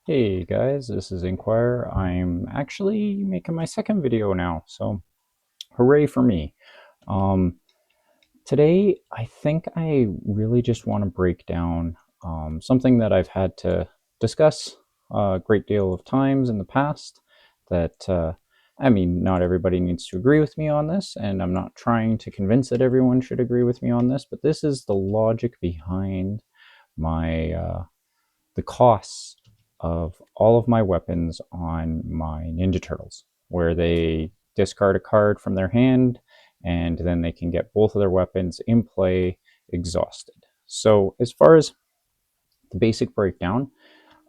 Hey guys, this is Inquire. I'm actually making my second video now, so hooray for me. Um, Today, I think I really just want to break down something that I've had to discuss a great deal of times in the past. Not everybody needs to agree with me on this, and I'm not trying to convince that everyone should agree with me on this, but this is the logic behind my the costs of all of my weapons on my Ninja Turtles, where they discard a card from their hand and then they can get both of their weapons in play exhausted. So, as far as the basic breakdown,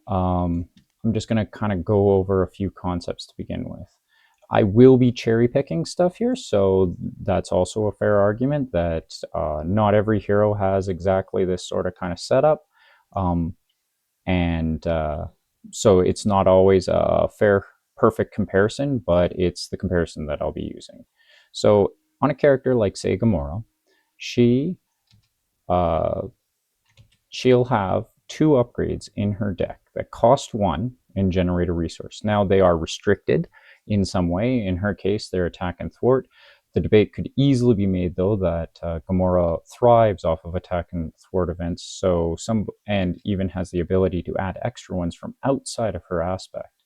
I'm just going to kind of go over a few concepts to begin with. I will be cherry picking stuff here, so that's also a fair argument that not every hero has exactly this sort of kind of setup. Um, and so it's not always a fair, perfect comparison, but it's the comparison that I'll be using. So on a character like, say, Gamora, she uh, she'll have two upgrades in her deck that cost one and generate a resource. Now they are restricted in some way. In her case, they're attack and thwart. The debate could easily be made, though, that Gamora thrives off of attack and thwart events, and even has the ability to add extra ones from outside of her aspect.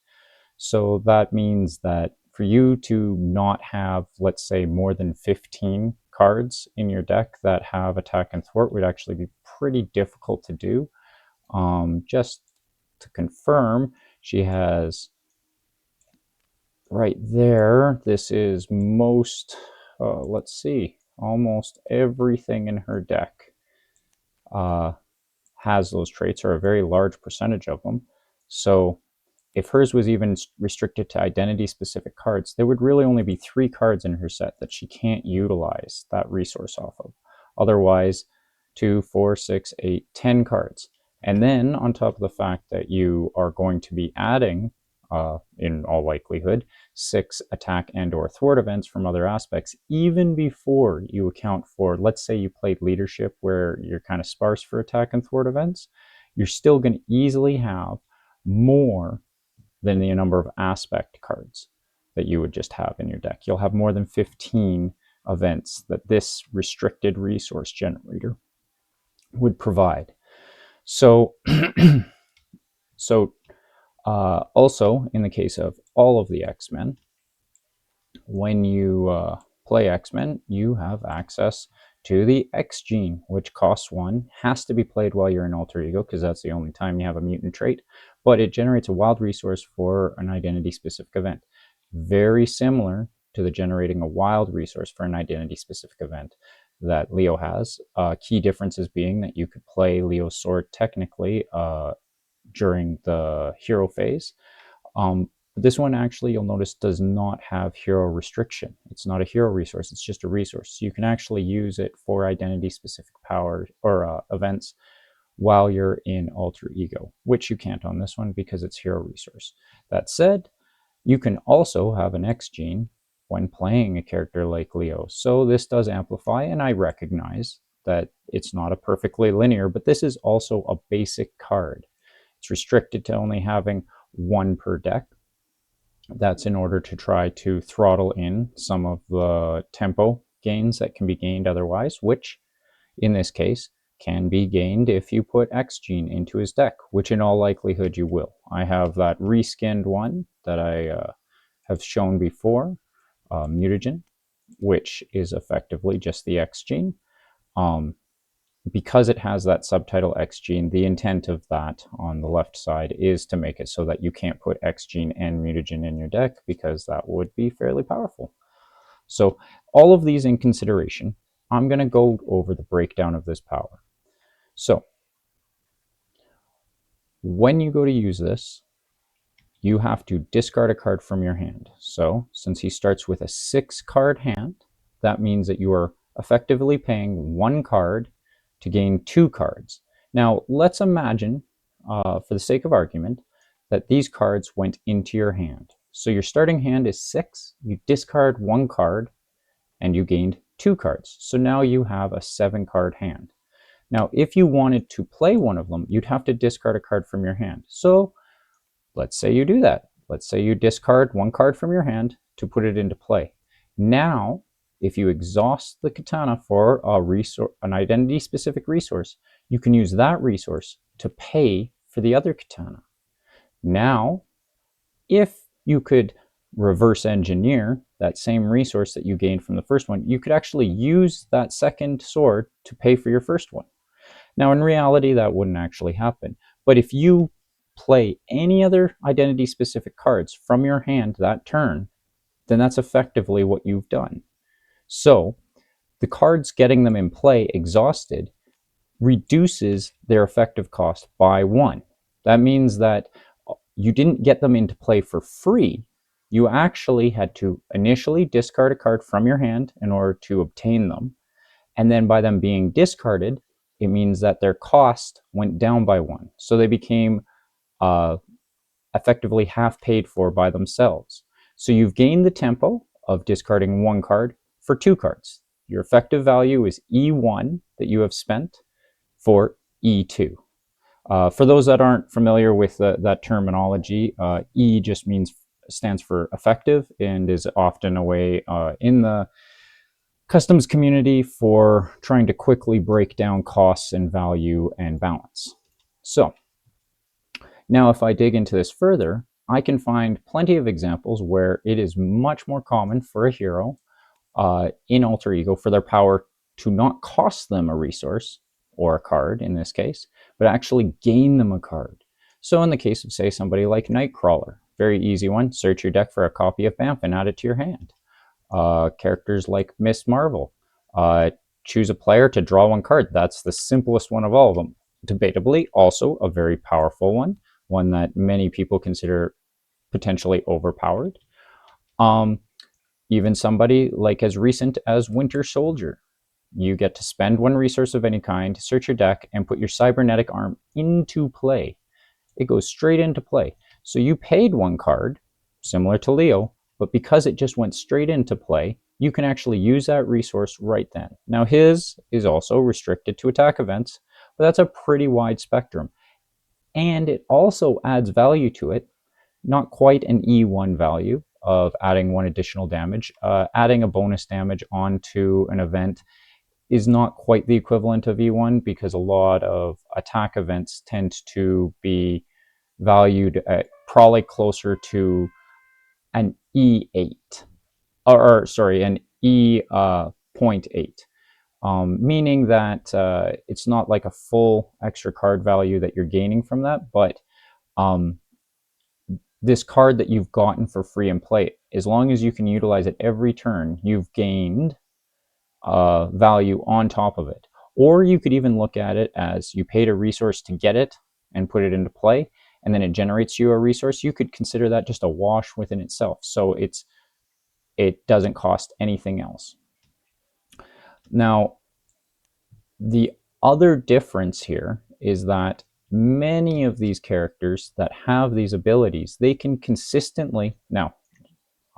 So that means that for you to not have, let's say, more than 15 cards in your deck that have attack and thwart would actually be pretty difficult to do. Just to confirm, she has right there, this is let's see, almost everything in her deck uh, has those traits, or a very large percentage of them. So if hers was even restricted to identity specific cards, there would really only be 3 cards in her set that she can't utilize that resource off of. Otherwise, 2, 4, 6, 8, 10 cards. And then on top of the fact that you are going to be adding, in all likelihood, 6 attack and or thwart events from other aspects, even before you account for, let's say you played leadership where you're kind of sparse for attack and thwart events, you're still going to easily have more than the number of aspect cards that you would just have in your deck. You'll have more than 15 events that this restricted resource generator would provide. So, also in the case of all of the X-Men, when you play X-Men, you have access to the X gene, which costs 1, has to be played while you're in alter ego because that's the only time you have a mutant trait, but it generates a wild resource for an identity specific event. Very similar to the generating a wild resource for an identity specific event that Leo has. Key differences being that you could play Leo's sword technically during the hero phase. This one actually, you'll notice, does not have hero restriction. It's not a hero resource, it's just a resource. So you can actually use it for identity specific power or events while you're in alter ego, which you can't on this one because it's hero resource. That said, you can also have an X gene when playing a character like Leo. So this does amplify, and I recognize that it's not a perfectly linear, but this is also a basic card. It's restricted to only having 1 per deck. That's in order to try to throttle in some of the tempo gains that can be gained otherwise, which in this case can be gained if you put X Gene into his deck, which in all likelihood you will. I have that reskinned one that I have shown before, Mutagen, which is effectively just the X Gene. Um, because it has that subtitle X gene, the intent of that on the left side is to make it so that you can't put X gene and mutagen in your deck because that would be fairly powerful. So all of these in consideration, I'm going to go over the breakdown of this power. So when you go to use this, you have to discard a card from your hand. So since he starts with a 6-card hand, that means that you are effectively paying 1 card to gain 2 cards. Now, let's imagine, for the sake of argument, that these cards went into your hand. So your starting hand is 6, you discard 1 card, and you gained 2 cards. So now you have a 7-card hand. Now, if you wanted to play one of them, you'd have to discard a card from your hand. So let's say you do that. Let's say you discard one card from your hand to put it into play. Now, if you exhaust the katana for an identity-specific resource, you can use that resource to pay for the other katana. Now, if you could reverse engineer that same resource that you gained from the first one, you could actually use that second sword to pay for your first one. Now, in reality, that wouldn't actually happen. But if you play any other identity-specific cards from your hand that turn, then that's effectively what you've done. So the cards getting them in play exhausted reduces their effective cost by 1. That means that you didn't get them into play for free. You actually had to initially discard a card from your hand in order to obtain them. And then by them being discarded, it means that their cost went down by 1. So they became effectively half paid for by themselves. So you've gained the tempo of discarding one card for 2 cards. Your effective value is E1 that you have spent for E2. For those that aren't familiar with that terminology, E just stands for effective and is often a way in the customs community for trying to quickly break down costs and value and balance. So now if I dig into this further, I can find plenty of examples where it is much more common for a hero in Alter Ego for their power to not cost them a resource, or a card in this case, but actually gain them a card. So in the case of, say, somebody like Nightcrawler, very easy one, search your deck for a copy of Bamf and add it to your hand. Characters like Miss Marvel, choose a player to draw one card. That's the simplest one of all of them. Debatably, also a very powerful one that many people consider potentially overpowered. Even somebody like as recent as Winter Soldier. You get to spend 1 resource of any kind, search your deck, and put your cybernetic arm into play. It goes straight into play. So you paid 1 card, similar to Leo, but because it just went straight into play, you can actually use that resource right then. Now his is also restricted to attack events, but that's a pretty wide spectrum. And it also adds value to it, not quite an E1 value of adding 1 additional damage. Adding a bonus damage onto an event is not quite the equivalent of E1 because a lot of attack events tend to be valued at probably closer to an E8, or sorry, an E.8, meaning that it's not like a full extra card value that you're gaining from that, but this card that you've gotten for free in play, as long as you can utilize it every turn, you've gained value on top of it. Or you could even look at it as you paid a resource to get it and put it into play, and then it generates you a resource. You could consider that just a wash within itself. So it doesn't cost anything else. Now, the other difference here is that many of these characters that have these abilities, they can consistently, now,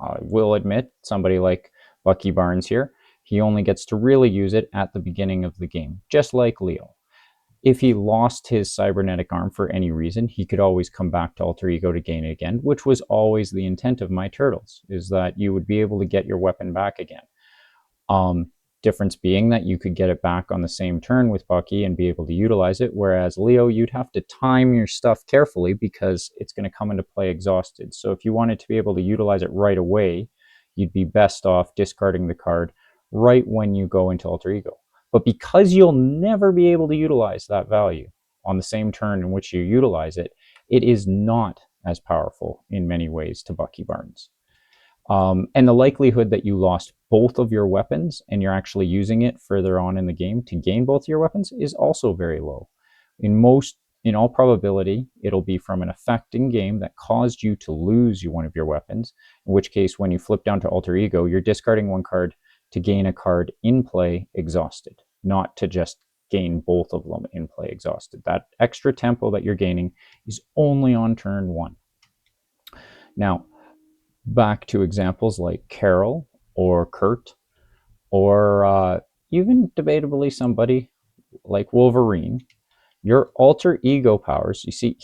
I will admit, somebody like Bucky Barnes here, he only gets to really use it at the beginning of the game, just like Leo. If he lost his cybernetic arm for any reason, he could always come back to Alter Ego to gain it again, which was always the intent of my Turtles, is that you would be able to get your weapon back again. Difference being that you could get it back on the same turn with Bucky and be able to utilize it, whereas Leo, you'd have to time your stuff carefully because it's going to come into play exhausted. So if you wanted to be able to utilize it right away, you'd be best off discarding the card right when you go into Alter Ego. But because you'll never be able to utilize that value on the same turn in which you utilize it, it is not as powerful in many ways to Bucky Barnes. And the likelihood that you lost both of your weapons and you're actually using it further on in the game to gain both your weapons is also very low. In all probability, it'll be from an effect in game that caused you to lose one of your weapons, in which case when you flip down to Alter Ego, you're discarding 1 card to gain a card in play exhausted, not to just gain both of them in play exhausted. That extra tempo that you're gaining is only on turn 1. Now, back to examples like Carol or Kurt, or even debatably somebody like Wolverine. Your alter ego powers, you see,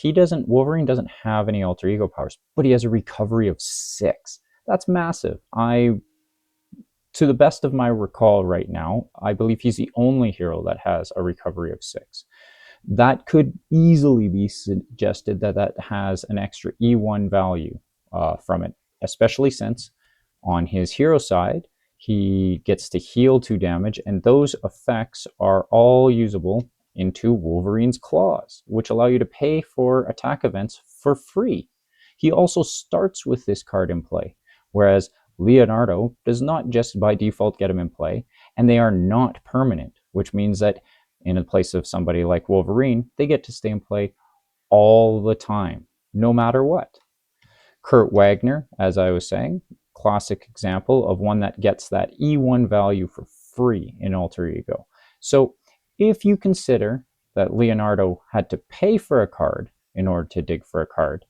Wolverine doesn't have any alter ego powers, but he has a recovery of 6. That's massive. To the best of my recall right now, I believe he's the only hero that has a recovery of 6. That could easily be suggested that that has an extra E1 value from it, especially since on his hero side, he gets to heal 2 damage, and those effects are all usable into Wolverine's claws, which allow you to pay for attack events for free. He also starts with this card in play, whereas Leonardo does not just by default get him in play, and they are not permanent, which means that in the place of somebody like Wolverine, they get to stay in play all the time, no matter what. Kurt Wagner, as I was saying, classic example of one that gets that E1 value for free in Alter Ego. So if you consider that Leonardo had to pay for a card in order to dig for a card,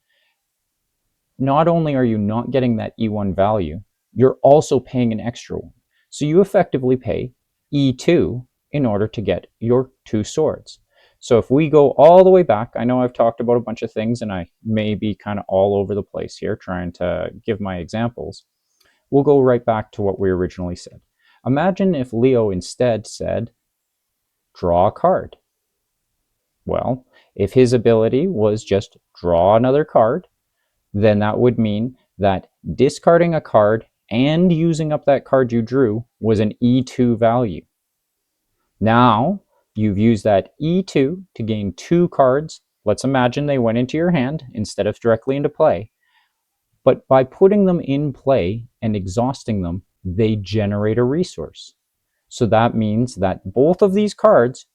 not only are you not getting that E1 value, you're also paying an extra one. So you effectively pay E2 in order to get your 2 swords. So if we go all the way back, I know I've talked about a bunch of things and I may be kind of all over the place here trying to give my examples. We'll go right back to what we originally said. Imagine if Leo instead said, draw a card. Well, if his ability was just draw another card, then that would mean that discarding a card and using up that card you drew was an E2 value. Now, you've used that E2 to gain 2 cards. Let's imagine they went into your hand instead of directly into play. But by putting them in play and exhausting them, they generate a resource. So that means that both of these cards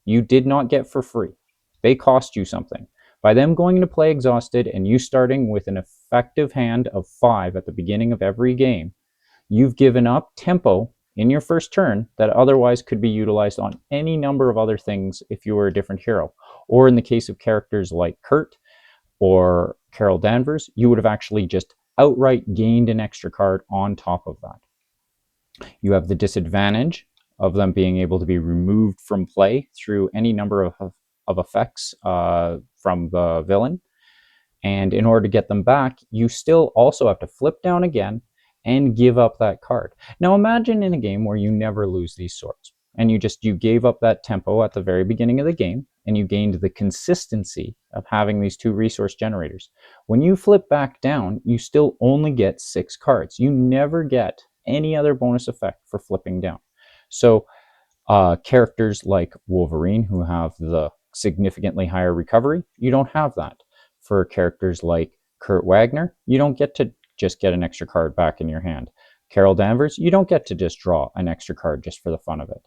you did not get for free. They cost you something. By them going into play exhausted and you starting with an effective hand of 5 at the beginning of every game, you've given up tempo in your first turn that otherwise could be utilized on any number of other things if you were a different hero. Or in the case of characters like Kurt or Carol Danvers, you would have actually just outright gained an extra card on top of that. You have the disadvantage of them being able to be removed from play through any number of effects from the villain. And in order to get them back, you still also have to flip down again and give up that card. Now imagine in a game where you never lose these swords and you gave up that tempo at the very beginning of the game and you gained the consistency of having these 2 resource generators. When you flip back down, you still only get 6 cards. You never get any other bonus effect for flipping down. So characters like Wolverine, who have the significantly higher recovery, you don't have that. For characters like Kurt Wagner, you don't get to just get an extra card back in your hand. Carol Danvers, you don't get to just draw an extra card just for the fun of it.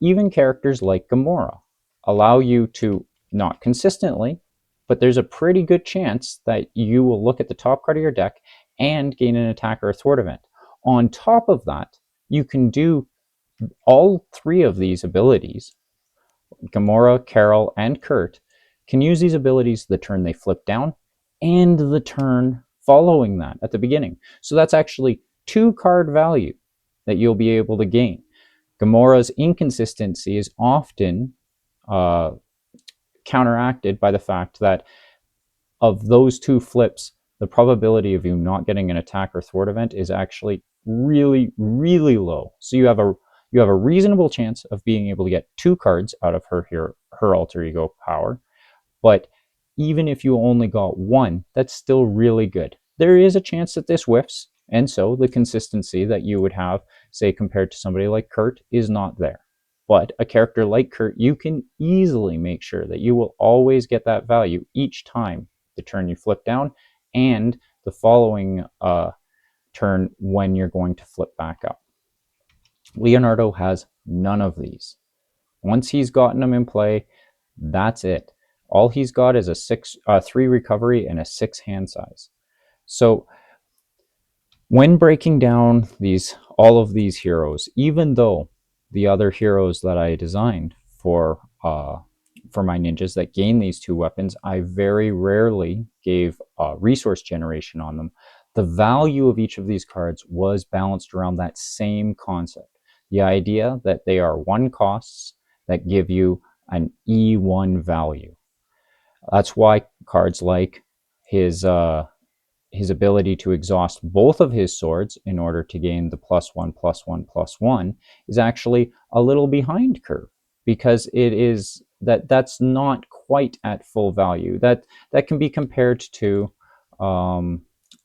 Even characters like Gamora allow you to, not consistently, but there's a pretty good chance that you will look at the top card of your deck and gain an attack or a thwart event. On top of that, you can do all 3 of these abilities, Gamora, Carol, and Kurt, can use these abilities the turn they flip down and the turn following that at the beginning. So that's actually 2 card value that you'll be able to gain. Gamora's inconsistency is often counteracted by the fact that of those 2 flips, the probability of you not getting an attack or thwart event is actually really, really low. So you have a reasonable chance of being able to get 2 cards out of her alter ego power. But even if you only got 1, that's still really good. There is a chance that this whiffs, and so the consistency that you would have, say, compared to somebody like Kurt, is not there. But a character like Kurt, you can easily make sure that you will always get that value each time the turn you flip down and the following turn when you're going to flip back up. Leonardo has none of these. Once he's gotten them in play, that's it. All he's got is a 3 recovery and a 6 hand size. So when breaking down all of these heroes, even though the other heroes that I designed for my ninjas that gain these 2 weapons, I very rarely gave resource generation on them, the value of each of these cards was balanced around that same concept. The idea that they are 1 costs that give you an E1 value. That's why cards like his ability to exhaust both of his swords in order to gain the +1/+1/+1 is actually a little behind curve, because it is that's not quite at full value. That can be compared to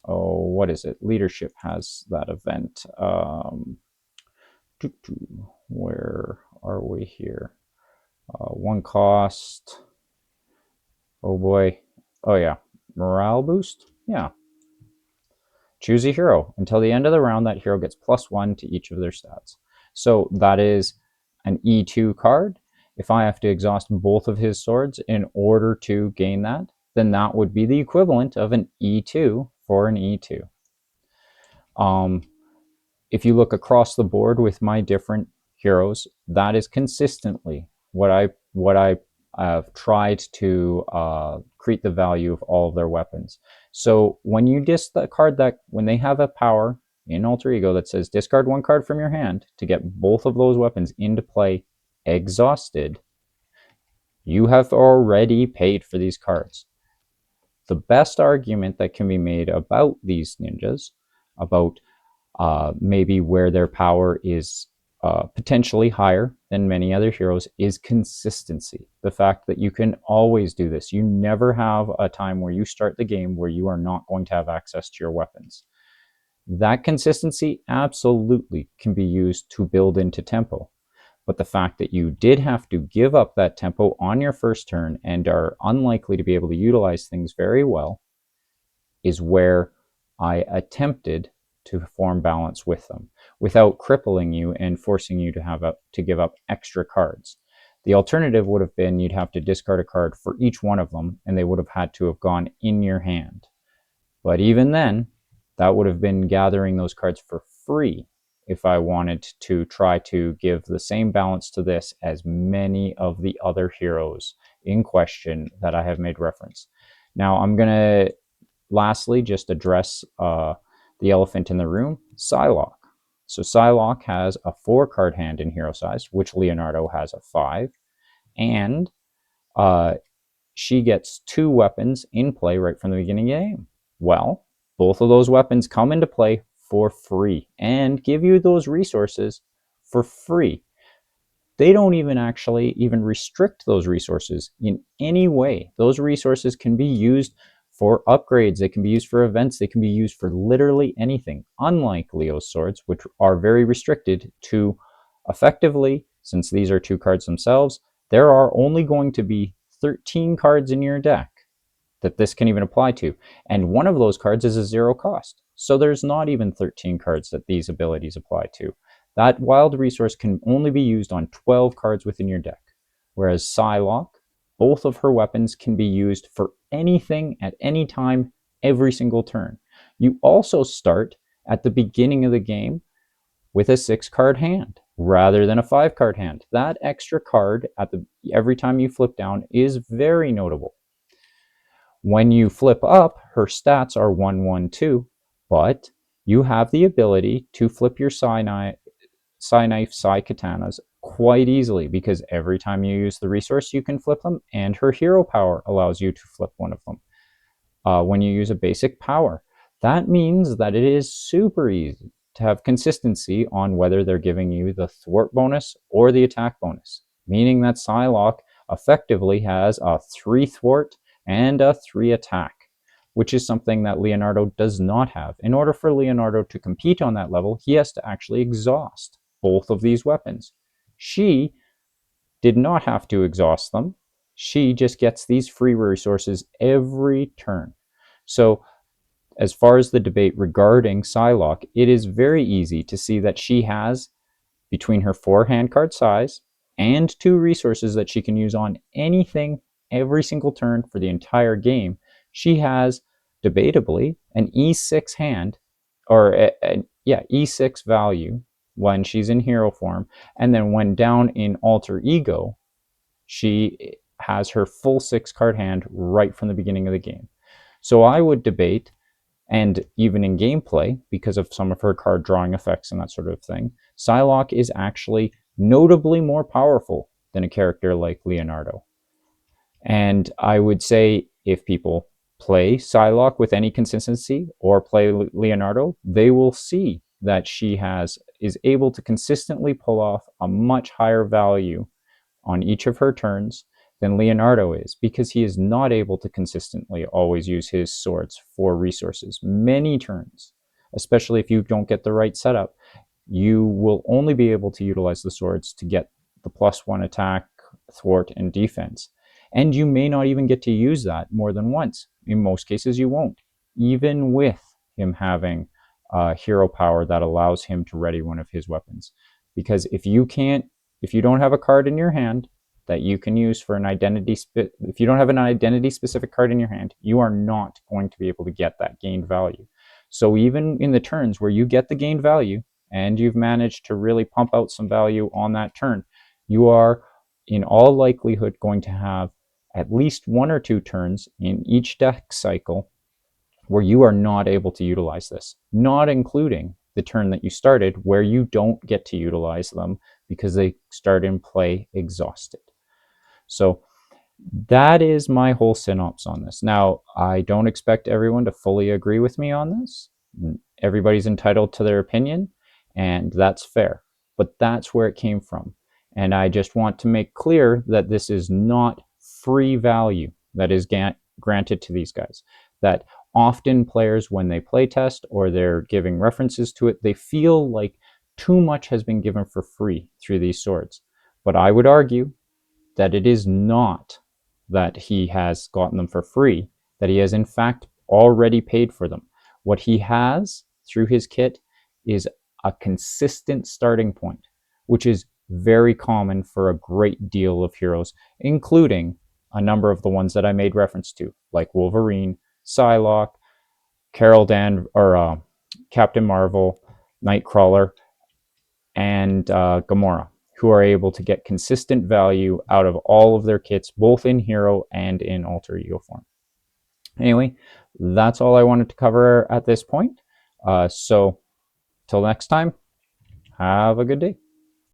what is it? Leadership has that event. Where are we here? One cost. Oh boy. Oh yeah. Morale boost? Yeah. Choose a hero. Until the end of the round, that hero gets +1 to each of their stats. So that is an E2 card. If I have to exhaust both of his swords in order to gain that, then that would be the equivalent of an E2 for an E2. If you look across the board with my different heroes, that is consistently what I have tried to create the value of all of their weapons. So when you discard that, when they have a power in Alter Ego that says discard one card from your hand to get both of those weapons into play exhausted, you have already paid for these cards. The best argument that can be made about these ninjas, about maybe where their power is potentially higher than many other heroes, is consistency. The fact that you can always do this. You never have a time where you start the game where you are not going to have access to your weapons. That consistency absolutely can be used to build into tempo. But the fact that you did have to give up that tempo on your first turn and are unlikely to be able to utilize things very well is where I attempted to form balance with them without crippling you and forcing you to give up extra cards. The alternative would have been you'd have to discard a card for each one of them, and they would have had to have gone in your hand. But even then, that would have been gathering those cards for free if I wanted to try to give the same balance to this as many of the other heroes in question that I have made reference. Now, I'm going to lastly just address the elephant in the room, Psylocke. So Psylocke has a 4-card hand in hero size, which Leonardo has a 5, and she gets 2 weapons in play right from the beginning of the game. Well, both of those weapons come into play for free and give you those resources for free. They don't even restrict those resources in any way. Those resources can be used for upgrades, they can be used for events, they can be used for literally anything, unlike Leo's swords, which are very restricted to effectively, since these are 2 cards themselves, there are only going to be 13 cards in your deck that this can even apply to. And one of those cards is a 0 cost. So there's not even 13 cards that these abilities apply to. That wild resource can only be used on 12 cards within your deck. Whereas Psylocke, both of her weapons can be used for anything at any time, every single turn. You also start at the beginning of the game with a 6-card hand rather than a 5-card hand. That extra card every time you flip down is very notable. When you flip up, her stats are 1, 1, 2, but you have the ability to flip your Psy Knife, Psy Katanas quite easily, because every time you use the resource, you can flip them, and her hero power allows you to flip one of them. When you use a basic power, that means that it is super easy to have consistency on whether they're giving you the thwart bonus or the attack bonus, meaning that Psylocke effectively has a 3 thwart and a 3 attack, which is something that Leonardo does not have. In order for Leonardo to compete on that level, he has to actually exhaust both of these weapons. She did not have to exhaust them. She just gets these free resources every turn. So as far as the debate regarding Psylocke, it is very easy to see that she has, between her 4 hand card size and 2 resources that she can use on anything every single turn for the entire game, she has debatably an E6 hand, or E6 value when she's in hero form, and then when down in Alter Ego, she has her full 6-card hand right from the beginning of the game. So I would debate, and even in gameplay, because of some of her card drawing effects and that sort of thing, Psylocke is actually notably more powerful than a character like Leonardo. And I would say if people play Psylocke with any consistency or play Leonardo, they will see that she is able to consistently pull off a much higher value on each of her turns than Leonardo is, because he is not able to consistently always use his swords for resources. Many turns, especially if you don't get the right setup, you will only be able to utilize the swords to get the +1 attack, thwart, and defense. And you may not even get to use that more than once. In most cases, you won't, even with him having hero power that allows him to ready one of his weapons. Because if you don't have a card in your hand that you can use for an identity, if you don't have an identity specific card in your hand, you are not going to be able to get that gained value. So even in the turns where you get the gained value, and you've managed to really pump out some value on that turn, you are in all likelihood going to have at least 1 or 2 turns in each deck cycle where you are not able to utilize this, not including the turn that you started where you don't get to utilize them because they start in play exhausted. So that is my whole synopsis on this. Now, I don't expect everyone to fully agree with me on this. Everybody's entitled to their opinion, and that's fair. But that's where it came from. And I just want to make clear that this is not free value that is granted to these guys. That often players, when they play test or they're giving references to it, they feel like too much has been given for free through these swords. But I would argue that it is not that he has gotten them for free, that he has in fact already paid for them. What he has through his kit is a consistent starting point, which is very common for a great deal of heroes, including a number of the ones that I made reference to, like Wolverine, Psylocke, Captain Marvel, Nightcrawler, and Gamora, who are able to get consistent value out of all of their kits, both in hero and in alter ego form. Anyway, that's all I wanted to cover at this point. So till next time, have a good day.